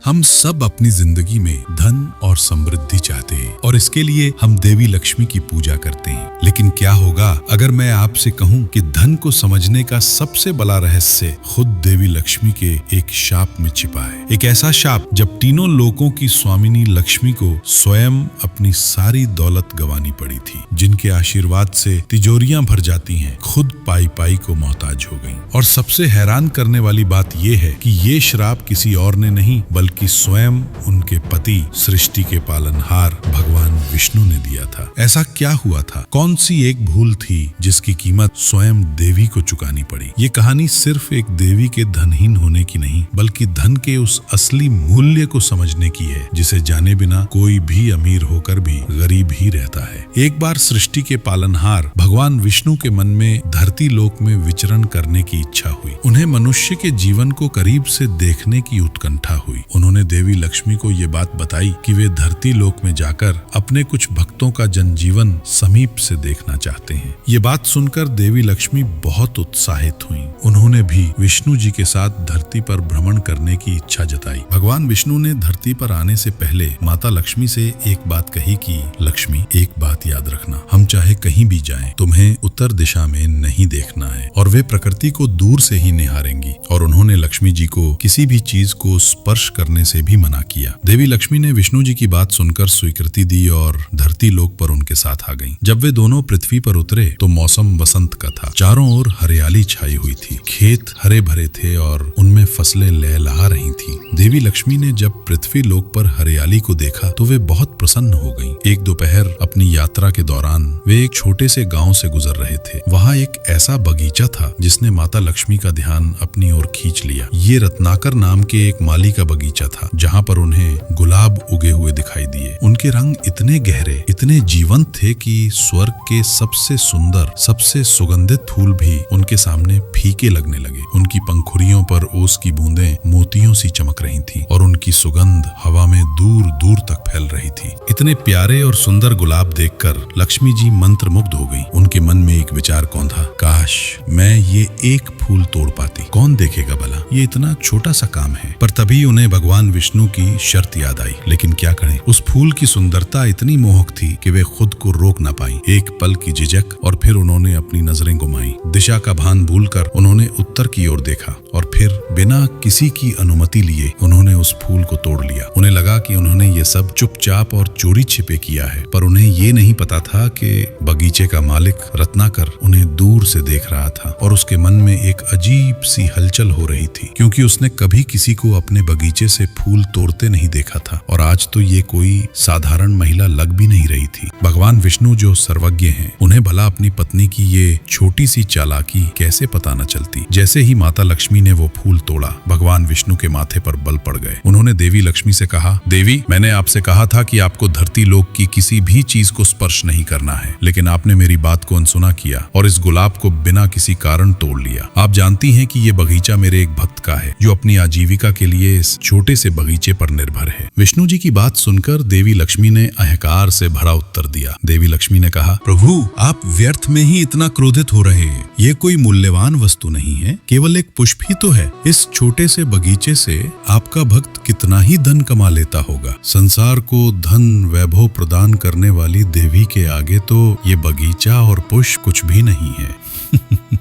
हम सब अपनी जिंदगी में धन और समृद्धि चाहते हैं और इसके लिए हम देवी लक्ष्मी की पूजा करते हैं। लेकिन क्या होगा अगर मैं आपसे कहूं कि धन को समझने का सबसे बड़ा रहस्य खुद देवी लक्ष्मी के एक शाप में छिपा है। एक ऐसा शाप जब तीनों लोकों की स्वामिनी लक्ष्मी को स्वयं अपनी सारी दौलत गंवानी पड़ी थी, जिनके आशीर्वाद से तिजोरियां भर जाती हैं, खुद पाई पाई को मोहताज हो गईं। और सबसे हैरान करने वाली बात यह है कि ये श्राप किसी और ने नहीं बल्कि स्वयं उनके पति सृष्टि के पालनहार भगवान विष्णु ने दिया था। ऐसा क्या हुआ था? कौन सी एक भूल थी जिसकी कीमत स्वयं देवी को चुकानी पड़ी? ये कहानी सिर्फ एक देवी के धनहीन होने की नहीं बल्कि धन के उस असली मूल्य को समझने की है जिसे जाने बिना कोई भी अमीर होकर भी गरीब ही रहता है। एक बार सृष्टि के पालनहार भगवान विष्णु के मन में धरती लोक में विचरण करने की इच्छा हुई। उन्हें मनुष्य के जीवन को करीब से देखने की उत्कंठा हुई। उन्होंने देवी लक्ष्मी को ये बात बताई कि वे धरती लोक में जाकर अपने कुछ भक्तों का जनजीवन समीप से देखना चाहते हैं। ये बात सुनकर देवी लक्ष्मी बहुत उत्साहित हुई। उन्होंने भी विष्णु जी के साथ धरती पर भ्रमण करने की इच्छा जताई। भगवान विष्णु ने धरती पर आने से पहले माता लक्ष्मी से एक बात कही कि लक्ष्मी, एक बात याद रखना, हम चाहे कहीं भी जाएं, तुम्हें उत्तर दिशा में नहीं देखना है। और वे प्रकृति को दूर से ही निहारेंगी। और उन्होंने लक्ष्मी जी को किसी भी चीज को स्पर्श करने से भी मना किया। देवी लक्ष्मी ने विष्णु जी की बात सुनकर स्वीकृति दी और धरती लोक पर उनके साथ आ गईं। जब वे दोनों पृथ्वी पर उतरे तो मौसम बसंत का था। चारों ओर हरियाली छाई हुई थी। खेत हरे भरे थे और उनमें फसलें लहलहा रही थीं। देवी लक्ष्मी ने जब पृथ्वी लोक पर हरियाली को देखा तो वे बहुत प्रसन्न हो गईं। एक दोपहर अपनी यात्रा के दौरान वे एक छोटे से गांव से गुजर रहे थे। वहां एक ऐसा बगीचा था जिसने माता लक्ष्मी का ध्यान अपनी ओर खींच लिया। ये रत्नाकर नाम के एक माली का बगीचा था जहाँ पर उन्हें गुलाब उगे हुए दिखाई दिए। उनके रंग इतने गहरे, इतने जीवंत थे कि स्वर्ग के सबसे सुंदर, सबसे सुगंधित फूल भी उनके सामने फीके लगने लगे। उनकी पंखुड़ियों पर ओस की बूंदें मोतियों सी चमक रही थीं और उनकी सुगंध हवा में दूर दूर तक फैल रही थी। इतने प्यारे और सुंदर गुलाब देखकर लक्ष्मी जी मंत्रमुग्ध हो गई। उनके मन में एक विचार कौंधा, काश मैं ये एक फूल तोड़ पाती। कौन देखेगा भला, ये इतना छोटा सा काम है। पर तभी उन्हें भगवान विष्णु की शर्त याद आई। लेकिन क्या करें, उस फूल की सुंदरता इतनी मोहक थी कि वे खुद को रोक न पाई। एक पल की झिझक और फिर उन्होंने अपनी नजरें घुमाई। दिशा का भान भूलकर उन्होंने उत्तर की ओर देखा और फिर बिना किसी की अनुमति लिए उन्होंने उस फूल को तोड़ लिया। उन्हें लगा कि उन्होंने ये सब चुपचाप और चोरी छिपे किया है, पर उन्हें ये नहीं पता था कि बगीचे का मालिक रत्नाकर उन्हें दूर से देख रहा था और उसके मन में एक अजीब सी हलचल हो रही थी, क्योंकि उसने कभी किसी को अपने बगीचे से फूल तोड़ते नहीं देखा था। और आज तो ये कोई साधारण महिला लग भी नहीं रही थी। भगवान विष्णु जो सर्वज्ञ हैं, उन्हें भला अपनी पत्नी की ये छोटी सी चालाकी कैसे पता न चलती। जैसे ही माता लक्ष्मी ने वो फूल तोड़ा, भगवान विष्णु के माथे पर बल पड़ गए। उन्होंने देवी लक्ष्मी से कहा, देवी, मैंने आपसे कहा था कि आपको धरती लोक की किसी भी चीज को स्पर्श नहीं करना है, लेकिन आपने मेरी बात को अनसुना किया और इस गुलाब को बिना किसी कारण तोड़ लिया। आप जानती हैं कि ये बगीचा मेरे एक भक्त का है जो अपनी आजीविका के लिए इस छोटे से बगीचे पर निर्भर है। विष्णु जी की बात सुनकर देवी लक्ष्मी ने अहंकार से भरा उत्तर दिया। देवी लक्ष्मी ने कहा, प्रभु, आप व्यर्थ में ही इतना क्रोधित हो रहे हैं। ये कोई मूल्यवान वस्तु नहीं है, केवल एक पुष्प ही तो है। इस छोटे से बगीचे से आपका भक्त कितना ही धन कमा लेता होगा। संसार को धन वैभव प्रदान करने वाली देवी के आगे तो ये बगीचा और पुष्प कुछ भी नहीं है।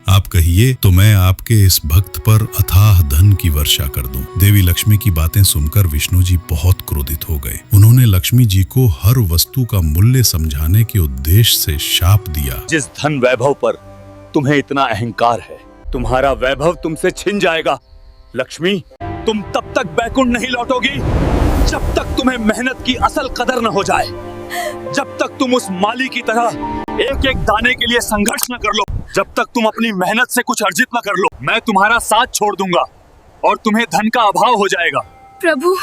आप कहिए तो मैं आपके इस भक्त पर अथाह धन की वर्षा कर दूं। देवी लक्ष्मी की बातें सुनकर विष्णु जी बहुत क्रोधित हो गए। उन्होंने लक्ष्मी जी को हर वस्तु का मूल्य समझाने के उद्देश्य से शाप दिया। जिस धन वैभव पर तुम्हें इतना अहंकार है, तुम्हारा वैभव तुमसे छिन जाएगा। लक्ष्मी, तुम तब तक बैकुंठ नहीं लौटोगी जब तक तुम्हें मेहनत की असल कदर न हो जाए, जब तक तुम उस माली की तरह एक एक दाने के लिए संघर्ष न कर लो, जब तक तुम अपनी मेहनत से कुछ अर्जित न कर लो। मैं तुम्हारा साथ छोड़ दूंगा और तुम्हें धन का अभाव हो जाएगा। प्रभु,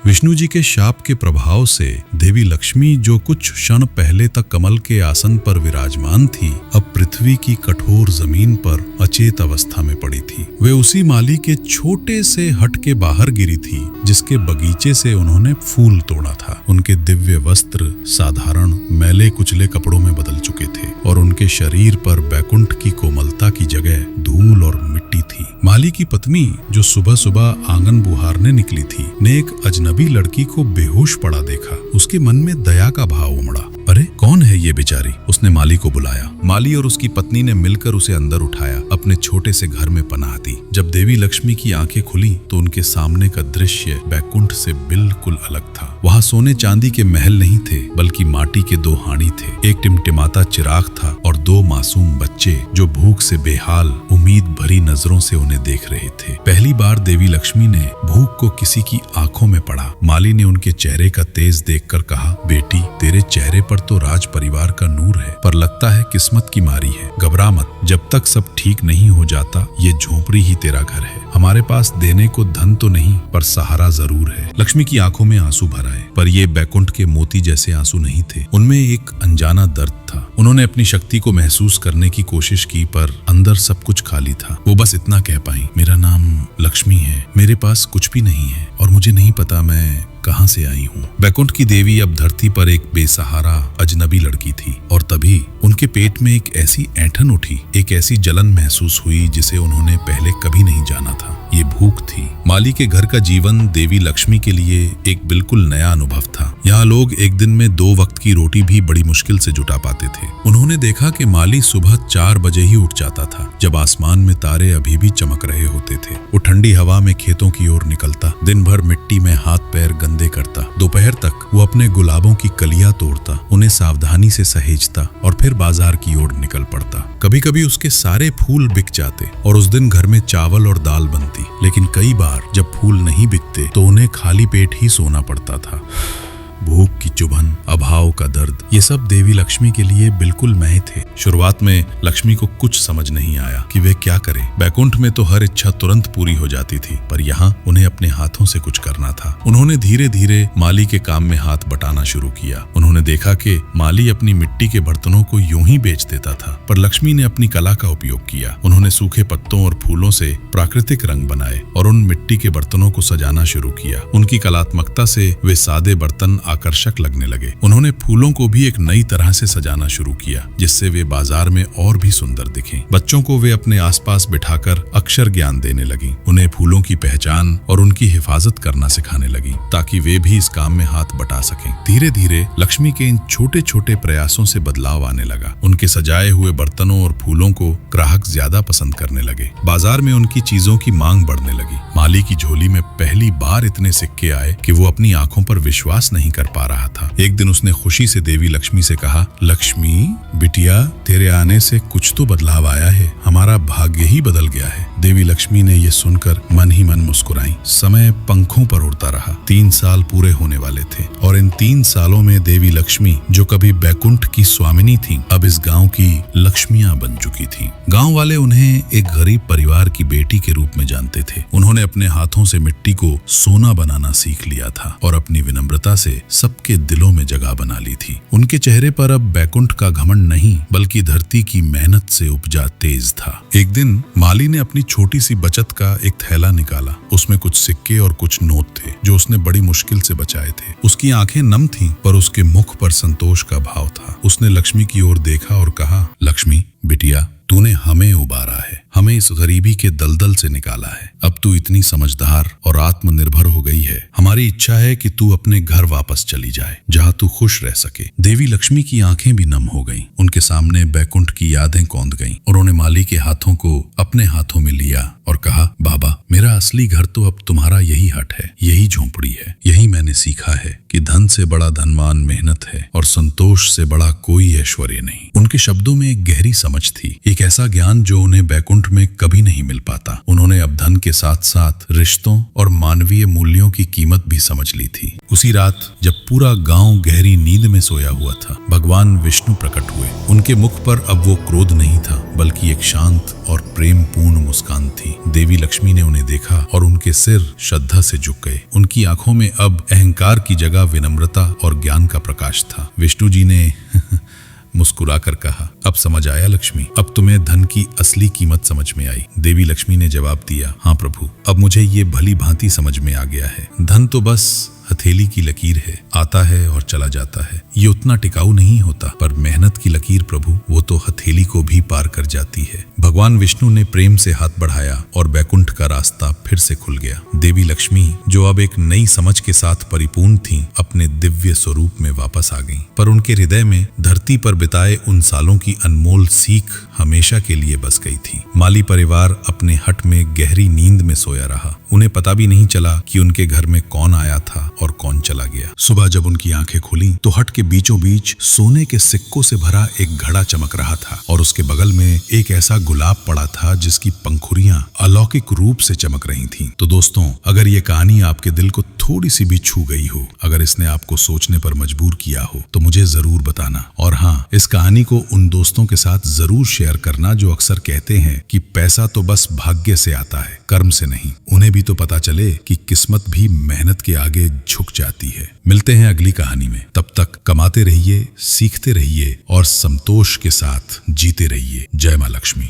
विष्णु जी के शाप के प्रभाव से देवी लक्ष्मी, जो कुछ क्षण पहले तक कमल के आसन पर विराजमान थी, अब पृथ्वी की कठोर जमीन पर अचेत अवस्था में पड़ी थी। वे उसी माली के छोटे से हट के बाहर गिरी थी जिसके बगीचे से उन्होंने फूल तोड़ा था। उनके दिव्य वस्त्र साधारण मैले कुचले कपड़ों में बदल चुके थे और उनके शरीर पर बैकुंठ की कोमलता की जगह धूल और मिट्टी मिट्टी थी। माली की पत्नी जो सुबह सुबह आंगन बुहारने निकली थी ने एक अजनबी लड़की को बेहोश पड़ा देखा। उसके मन में दया का भाव उमड़ा। अरे कौन है ये बेचारी? उसने माली को बुलाया। माली और उसकी पत्नी ने मिलकर उसे अंदर उठाया, अपने छोटे से घर में पनाह दी। जब देवी लक्ष्मी की आंखें खुली तो उनके सामने का दृश्य बैकुंठ से बिल्कुल अलग था। वहाँ सोने चांदी के महल नहीं थे, बल्कि माटी के 2 हांडी थे। एक टिमटिमाता चिराग था और 2 मासूम बच्चे जो भूख से बेहाल उम्मीद भरी नजरों से उन्हें देख रहे थे। पहली बार देवी लक्ष्मी ने भूख को किसी की आंखों में पढ़ा। माली ने उनके चेहरे का तेज देखकर कहा, बेटी तेरे चेहरे पर तो राज परिवार का नूर है, पर लगता है किस्मत की मारी है। घबरा मत, जब तक सब ठीक नहीं हो जाता ये झोपड़ी ही तेरा घर है। हमारे पास देने को धन तो नहीं, पर सहारा जरूर है। लक्ष्मी की आंखों में आंसू भर आए, पर ये बैकुंठ के मोती जैसे आंसू नहीं थे। उनमें एक अनजाना दर्द था। उन्होंने अपनी शक्ति को महसूस करने की कोशिश की, पर अंदर सब कुछ खाली था। वो बस इतना कह पाई, मेरा नाम लक्ष्मी है, मेरे पास कुछ भी नहीं है और मुझे नहीं पता मैं कहां से आई हूँ। बैकुंठ की देवी अब धरती पर एक बेसहारा अजनबी लड़की थी और तभी उनके पेट में एक ऐसी ऐंठन उठी, एक ऐसी जलन महसूस हुई जिसे उन्होंने पहले कभी नहीं जाना था। ये भूख थी। माली के घर का जीवन देवी लक्ष्मी के लिए एक बिल्कुल नया अनुभव था। यहाँ लोग एक दिन में 2 वक्त की रोटी भी बड़ी मुश्किल से जुटा पाते थे। उन्होंने देखा कि माली सुबह 4 बजे ही उठ जाता था, जब आसमान में तारे अभी भी चमक रहे होते थे। वो ठंडी हवा में खेतों की ओर निकलता, दिन भर मिट्टी में हाथ पैर गंदे करता। दोपहर तक वो अपने गुलाबों की कलियां तोड़ता, उन्हें सावधानी से सहेजता और फिर बाजार की ओर निकल पड़ता। कभी कभी उसके सारे फूल बिक जाते और उस दिन घर में चावल और दाल बनती, लेकिन कई बार जब फूल नहीं बिकते तो उन्हें खाली पेट ही सोना पड़ता था। भूख की चुभन, अभाव का दर्द, ये सब देवी लक्ष्मी के लिए बिल्कुल नए थे। शुरुआत में लक्ष्मी को कुछ समझ नहीं आया कि वे क्या करें। बैकुंठ में तो हर इच्छा तुरंत पूरी हो जाती थी, पर यहाँ उन्हें अपने हाथों से कुछ करना था। उन्होंने धीरे धीरे माली के काम में हाथ बटाना शुरू किया। उन्होंने देखा कि माली अपनी मिट्टी के बर्तनों को यूं ही बेच देता था, पर लक्ष्मी ने अपनी कला का उपयोग किया। उन्होंने सूखे पत्तों और फूलों से प्राकृतिक रंग बनाए और उन मिट्टी के बर्तनों को सजाना शुरू किया। उनकी कलात्मकता से वे सादे बर्तन आकर्षक लगने लगे। उन्होंने फूलों को भी एक नई तरह से सजाना शुरू किया, जिससे वे बाजार में और भी सुंदर दिखें। बच्चों को वे अपने आसपास बिठाकर अक्षर ज्ञान देने लगी। उन्हें फूलों की पहचान और उनकी हिफाजत करना सिखाने लगी, ताकि वे भी इस काम में हाथ बटा सकें। धीरे धीरे लक्ष्मी के इन छोटे छोटे प्रयासों से बदलाव आने लगा। उनके सजाए हुए बर्तनों और फूलों को ग्राहक ज्यादा पसंद करने लगे। बाजार में उनकी चीजों की मांग बढ़ने लगी। माली की झोली में पहली बार इतने सिक्के आए कि वो अपनी आंखों पर विश्वास नहीं कर पा रहा था। एक दिन उसने खुशी से देवी लक्ष्मी से कहा, लक्ष्मी बिटिया, तेरे आने से कुछ तो बदलाव आया है, हमारा भाग्य ही बदल गया है। देवी लक्ष्मी ने यह सुनकर मन ही मन मुस्कुराई। समय पंखों पर उड़ता रहा। 3 साल पूरे होने वाले थे और इन 3 सालों में देवी लक्ष्मी, जो कभी बैकुंठ की स्वामिनी थी, अब इस गांव की लक्ष्मियां बन चुकी थी। गांव वाले उन्हें एक गरीब परिवार की बेटी के रूप में जानते थे। उन्होंने अपने हाथों से मिट्टी को सोना बनाना सीख लिया था और अपनी विनम्रता से सबके दिलों में जगह बना ली थी। उनके चेहरे पर अब बैकुंठ का घमंड नहीं, बल्कि धरती की मेहनत से उपजा तेज था। एक दिन माली ने अपनी छोटी सी बचत का एक थैला निकाला। उसमें कुछ सिक्के और कुछ नोट थे, जो उसने बड़ी मुश्किल से बचाए थे। उसकी आंखें नम थीं, पर उसके मुख पर संतोष का भाव था। उसने लक्ष्मी की ओर देखा और कहा, लक्ष्मी बिटिया, तूने हमें उबारा है, हमें इस गरीबी के दलदल से निकाला है। अब तू इतनी समझदार और आत्मनिर्भर हो गई है। हमारी इच्छा है कि तू अपने घर वापस चली जाए, जहाँ तू खुश रह सके। देवी लक्ष्मी की आंखें भी नम हो गईं। उनके सामने बैकुंठ की यादें कौंध गईं। उन्होंने माली के हाथों को अपने हाथों में लिया और कहा, बाबा, मेरा असली घर तो अब तुम्हारा यही हट है, यही झोंपड़ी है। यही मैंने सीखा है कि धन से बड़ा धनवान मेहनत है और संतोष से बड़ा कोई ऐश्वर्य नहीं। उनके शब्दों में एक गहरी समझ थी, एक ऐसा ज्ञान जो उन्हें बैकुंठ में कभी नहीं मिल पाता। उन्होंने अब धन के साथ साथ रिश्तों और मानवीय मूल्यों की कीमत भी समझ ली थी। उसी रात जब पूरा गांव गहरी नींद में सोया हुआ था, भगवान विष्णु प्रकट हुए। उनके मुख पर अब वो क्रोध नहीं था, बल्कि एक शांत और प्रेम पूर्ण मुस्कान थी। देवी लक्ष्मी ने उन्हें देखा और उनके सिर श्रद्धा से झुक गए। उनकी आंखों में अब अहंकार की जगह विनम्रता और ज्ञान का प्रकाश था। विष्णु जी ने मुस्कुराकर कहा, अब समझ आया लक्ष्मी, अब तुम्हें धन की असली कीमत समझ में आई। देवी लक्ष्मी ने जवाब दिया, हाँ प्रभु, अब मुझे ये भली भांति समझ में आ गया है। धन तो बस हथेली की लकीर है, आता है और चला जाता है। ये उतना टिकाऊ नहीं होता, पर मेहनत की लकीर प्रभु, वो तो हथेली को भी पार कर जाती है। भगवान विष्णु ने प्रेम से हाथ बढ़ाया और बैकुंठ का रास्ता फिर से खुल गया। देवी लक्ष्मी, जो अब एक नई समझ के साथ परिपूर्ण थीं, अपने दिव्य स्वरूप में वापस आ गईं। पर उनके हृदय में धरती पर बिताए उन सालों की अनमोल सीख हमेशा के लिए बस गई थी। माली परिवार अपने हट में गहरी नींद में सोया रहा। उन्हें पता भी नहीं चला कि उनके घर में कौन आया था और कौन चला गया। सुबह जब उनकी आंखें खुली तो हट के बीचों बीच सोने के सिक्कों से भरा एक घड़ा चमक रहा था और उसके बगल में एक ऐसा गुलाब पड़ा था जिसकी पंखुड़ियां अलौकिक रूप से चमक रही थीं। तो दोस्तों, अगर ये कहानी आपके दिल को थोड़ी सी भी छू गई हो, अगर इसने आपको सोचने पर मजबूर किया हो, तो मुझे जरूर बताना। और हाँ, इस कहानी को उन दोस्तों के साथ जरूर शेयर करना जो अक्सर कहते हैं कि पैसा तो बस भाग्य से आता है, कर्म से नहीं। उन्हें भी तो पता चले कि किस्मत भी मेहनत के आगे झुक जाती है। मिलते हैं अगली कहानी में। तब तक कमाते रहिए, सीखते रहिए और संतोष के साथ जीते रहिए। जय मां लक्ष्मी।